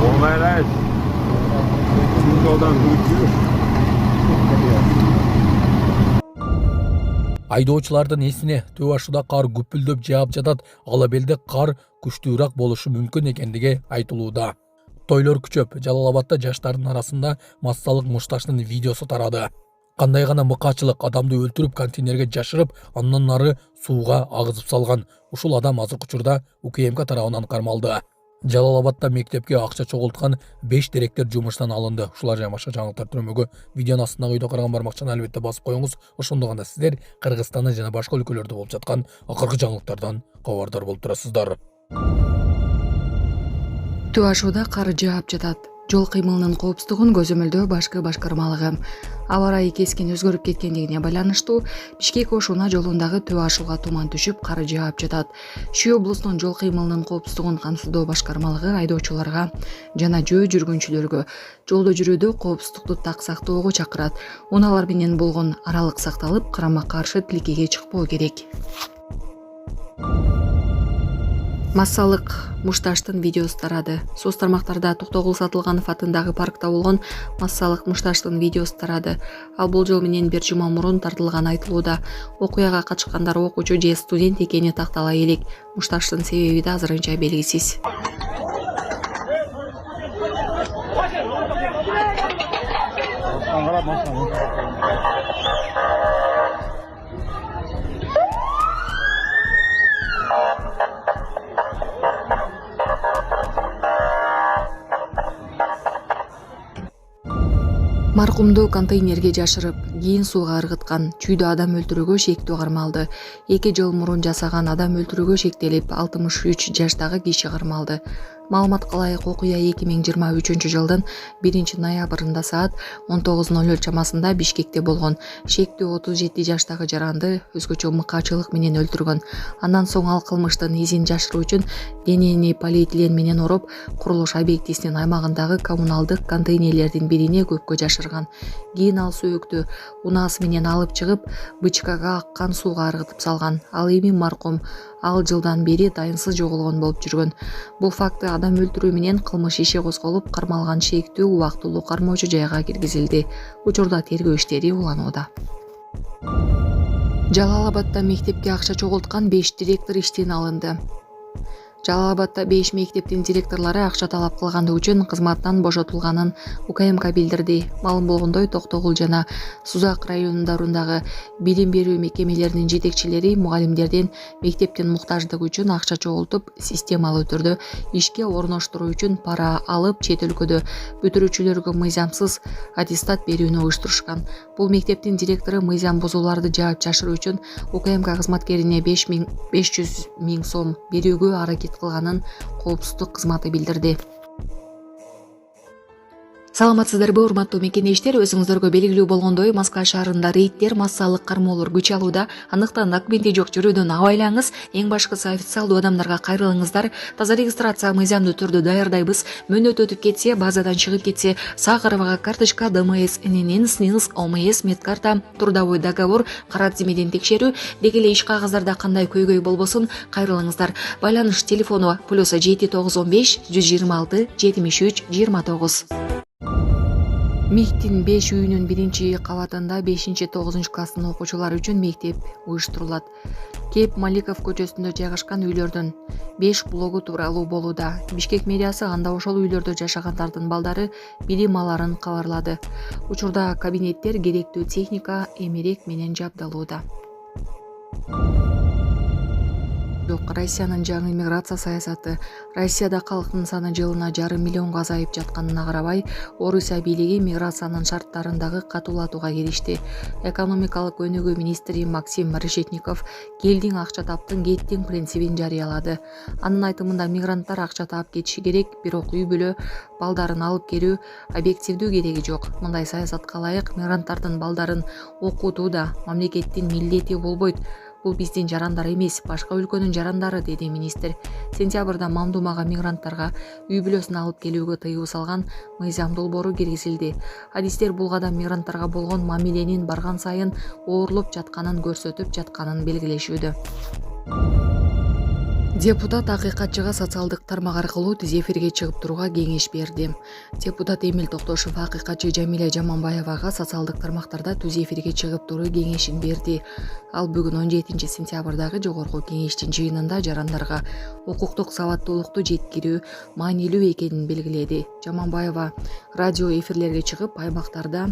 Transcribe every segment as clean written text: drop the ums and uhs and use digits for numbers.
Olaylar. Yoldan Айдоочулардын эсине Төбө Ашуда кар күпүлдөп жаап жатат, ала белде кар күчтүүрөөк болушу мүмкүн экендиги айтылууда. Тойлор күчөп, Жалал-Абадда жаштардын арасында массалык мушташтын видеосу тарады. Кандай гана мыкаачылык адамды өлтүрүп контейнерге жашырып, андан нары сууга агызып салган. Ушул адам азыркы учурда УКМК тарабынан кармалды. Жалал-Абадда мектепке акча чогулткан 5 директор жумуштан алынды. Ушулар жана башка жаңылыктар түрмөгү видеонун астындагы үйдө караган бармакчаны албетте басып коюңуз. Ошондо гана сиздер Кыргызстанда жана башка өлкөлөрдө болуп жаткан акыркы жаңылыктардан кабардар болуп турасыздар. Төбө Ашуда кар жаап жатат. Жол кыймылынын коопсуздугун көзөмөлдөө башкы башкармалыгы. Аба ырайы кескен өзгөрүп кеткендигине байланыштуу Бишкек Ошуна жолундагы Төбө Ашууга туман түшүп, кар жаап жатат. Шүй облусунун жол кыймылынын коопсуздугун камсыздоо башкармалыгы айдоочуларга жана жөө жүргүнчүлөргө жолдо жүрүүдө коопсуздукту так сактоого чакырат. Унаалар менен болгон аралык сакталып, карама каршы тилкеге чыкпоо керек. Массалык мушташтын видеосу тарады. Соц тармактарда Токтогул Сатылганов атындагы паркта болгон массалык мушташтын видеосу тарады. Ал болжол менен бир жума мурун тартылганы айтылууда. Окуяга катышкандар окуучу же студент экени тактала элек. Мушташтын себеби да азырынча белгисиз. Маркумду контейнерге жашырып, кийин сууга ыргыткан, чүйдө адам өлтүрүүгө шектүү кармалды. 2 жыл мурун жасаган адам өлтүрүүгө шектелип, 63 жаштагы киши кармалды. Маалыматка ылайык окуя 2023 жылдын 1-ноябрында саат 19:00 чамасында Бишкекте болгон. Шектүү 37 жаштагы жаранды өзгөчө мыкаачылык менен өлтүргөн. Андан соң ал кылмыштын изин жашыруу үчүн денени полиэтилен менен ороп, курулуш объектисинин аймагындагы коммуналдык контейнерлердин бирине көпкө жашырган. Кийин ал сөөктү унаасы менен алып чыгып, бычкага аккан сууга ыргытып салган. Ал эми маркум ал жылдан бери дайынсыз жоголгон болуп жүргөн. Бул факты адам өлтүрүү менен кылмыш иши козголуп, кармалган шектүү убактылуу кармоочу жайга киргизилди. Учурда тергөө иштери уланууда. Жалал-Абадда мектепке акча чогулткан 5 директор иштен алынды. Жалал-Абадда 5 мектептин директорлору акча талап кылгандыгы үчүн кызматтан бошотулганын УКМК билдирди. Маалым болгондой, Токтогул жана Сузак райондорундагы билим берүү мекемелеринин жетекчилери мугалимдердин мектептин муктаждыгы үчүн акча чогултуп, системалуу түрдө ишке орноштуруу үчүн пара алып, чет өлкөдө бүтүрүүчүлөргө мыйзамсыз аттестат берүүнү уюштурушкан. Бул мектептин директору мыйзам бузууларды жаап жашыруу үчүн УКМК кызматкерине 500 миң сом берүүгө аракет кылганын коопсуздук кызматы билдирди. Саламатсыздарбы, урматтуу мекенештер, өзүңүздөргө белгилүү болгондой, Москва шаарында рейдтер, массалык кармоолор күч алууда. Андыктан документи жок жүрүүдөн абайлаңыз. Эң башкысы официалдуу адамдарга кайрылыңыздар. Таза регистрация мыйзамдуу түрдө даярдайбыз. Мөөнөт өтүп кетсе, базадан чыгып кетсе, сак арабага карточка, ДМС, ННН, СНИЛС, ОМС, медкарта, трудовой договор, карат зимеден текшерүү, деги эле иш кагаздарда кандай көйгөй болбосун, кайрылыңыздар. Байланыш телефону +7 915 126 73 29. МИГтин 5 үйүнүн 1-кабатында 5-9 класстын окуучулары үчүн мектеп уюштурулат. Кеп Маликов көчөсүндө жайгашкан үйлөрдүн 5 блогу тууралуу болууда. Бишкек мэриясы анда ошол үйлөрдө жашагандардын балдары билим аларын кабарлады. Учурда кабинеттер керектүү техника, эмерек менен жабдалууда. Жок, Россиянын жаңы миграция саясаты, Россияда калктын саны жылына жарым миллионго азайып жатканына карабай, Орусия бийлиги миграциянын шарттарындагы катуулатууга киришти. Экономикалык өнүгүү министри Максим Решетников келдиң акча таптың кеттиң принцибин жарыялады. Анын айтымында мигранттар акча таап кетиши керек, бирок үй бүлө балдарын алып келүү объективдүү кереги жок. Мындай саясатка ылайык мигранттардын балдарын окутуу да мамлекеттин милдети болбойт. Бул биздин жарандар эмес, башка өлкөнүн жарандары, деди министр. Сентябрда Мамдумага мигранттарга үй бүлөсүн алып келүүгө тыюу салган мыйзам долбоору киргизилди. Адистер бул кадам мигранттарга болгон мамиленин барган сайын оорлоп жатканын көрсөтүп жатканын белгилешүүдө. Депутат акыйкатчыга социалдык тармак аркылуу түз эфирге чыгып турууга кеңеш берди. Депутат Эмил Токтошов акыйкатчы Жамиля Жаманбаевага социалдык тармактарда түз эфирге чыгып туруу кеңешин берди. Ал бүгүн 17 сентябрдагы жогорку кеңештин жыйынында жарандарга укуктук сабаттуулукту жеткирүү маанилүү экенин белгиледи. Жаманбаева радио эфирлерге чыгып, аймактарда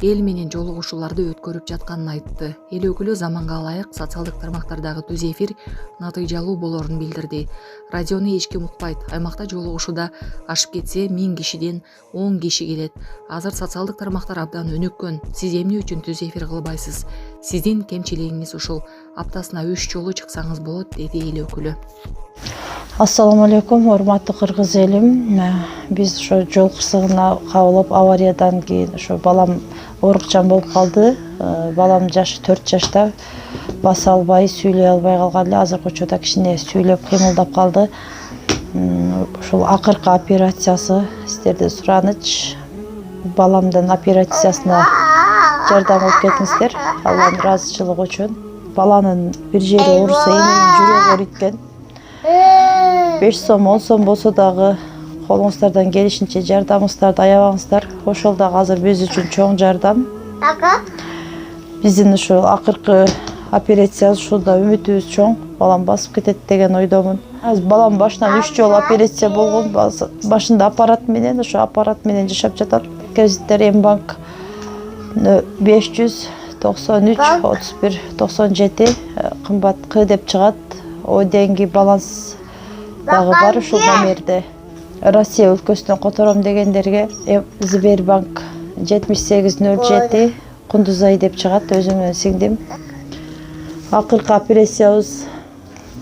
эл менен жолугушууларды өткөрүп жатканын айтты. Эл өкүлү заманга ылайык социалдык тармактардагы түз эфир натыйжалуу болорун билдирди. Радиону эч ким укпайт. Аймакта жолугушууда ашып кетсе 1000 кишиден 10 киши келет. Азыр социалдык тармактар абдан өнүккөн. Сиз эмне үчүн түз эфир кылбайсыз? Сиздин кемчилигиңиз ушул. Аптасына 3 жолу чыксаңыз болот, деди эл өкүлү. Ассаламу алейкум, урматтуу кыргыз элим. Биз ошо жол кырсыгына кабылып, авариядан кийин ошо балам оорукчан болуп калды. Балам жашы 4 жашта, баса албай, сүйлөй албай калган эле. Азыркы учурда кичине сүйлөп кыймылдап калды. Ушул акыркы операциясы сиздерден сураныч. Баламдын операциясына жардам кылып кетиңиздер, Алланын ыраазычылыгы үчүн. Баланын бир жери ооруса, эненин жүрөгү ооруйт. 5 сом, 10 сом болсо дагы колуңуздардан келишинче жардамыңыздарды аябаңыздар. Ошол дагы азыр биз үчүн чоң жардам. Биздин ушул акыркы операциябыз ушунда үмүтүбүз чоң. Балам басып кетет деген ойдомун. Азыр балам башынан 3 жолу операция болгон. Башында аппарат менен, ошо аппарат менен жашап жатат. Кредиттер Мбанк 593 31 97 кымбат К деп чыгат. О деньги баланс дагы бар ушул номерде. Россия өлкөсүнөн котором дегендерге Сбербанк 7807 Кундузай деп чыгат, өзүм менен сиңдим. Акыркы операциябыз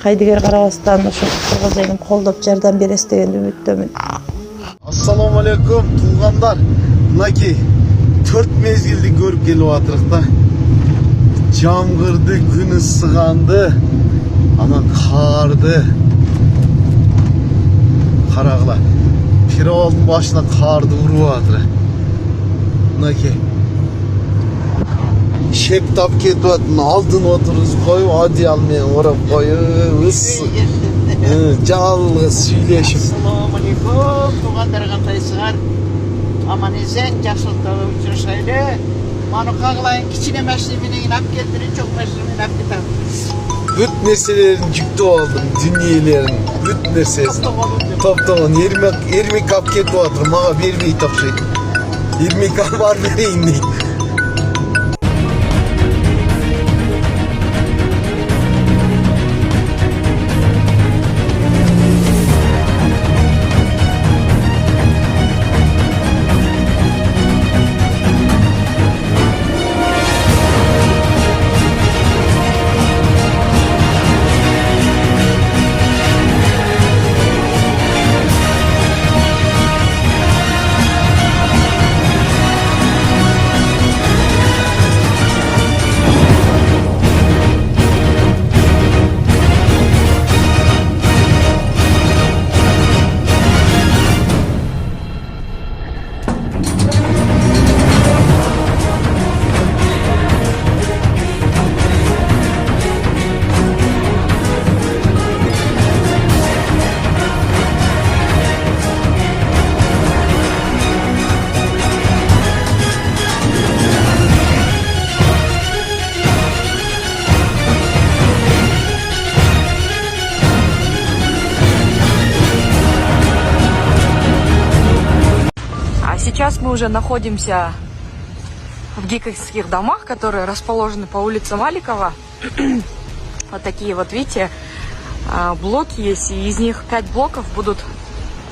кайдыгер карабастан ошо кыргыз элим колдоп жардам бересиз деген үмүттөмүн. Ассаламу алейкум туугандар. Мынакей 4 мезгилди көрүп келип атырык да. Жамгырды, күн ысыганды, анан карды. Карагыла. Пиролдун башына карды уруп атыр. Мынакей. Шептап кетип атын, алдын отургузуп коюп, одеял менен орап коюп, ысык. Жалгыз сүйлөшүп. Ассаламу алейкум, туугандар кантайсыңар? Аман эсен, жакшылыкта учурашайлы. Маны кагылайын, кичине машина менен алып келдиrin, чоң машина менен алып кетем. Бүт нерселерин жүктөп алдым, дүниелерин, бүт нерсесин. Топтогон эрмек алып кетип атыр, мага бербей тапшайт. Эрмек алып бар берейин дейт. Сейчас мы уже находимся в гиковских домах, которые расположены по улице Маликова. Вот такие вот, видите, блоки есть, и из них 5 блоков будут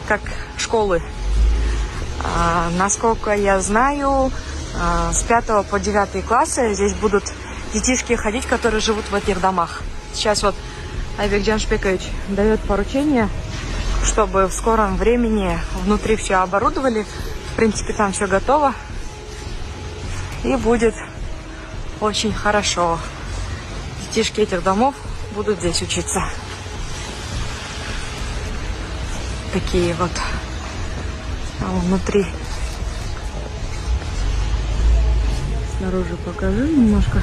как школы. Насколько я знаю, с 5 по 9 классы здесь будут детишки ходить, которые живут в этих домах. Сейчас вот Айбек Джаншбекович дает поручение, чтобы в скором времени внутри все оборудовали. В принципе, там все готово. И будет очень хорошо. Детишки этих домов будут здесь учиться. Такие вот внутри. Снаружи покажу немножко.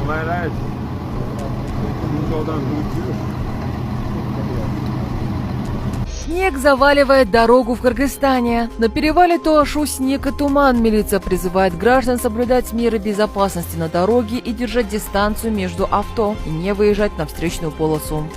Оңайлайды. Жолдан Снег заваливает дорогу в Кыргызстане. На перевале Туашу снег и туман. Милиция призывает граждан соблюдать меры безопасности на дороге и держать дистанцию между авто и не выезжать на встречную полосу.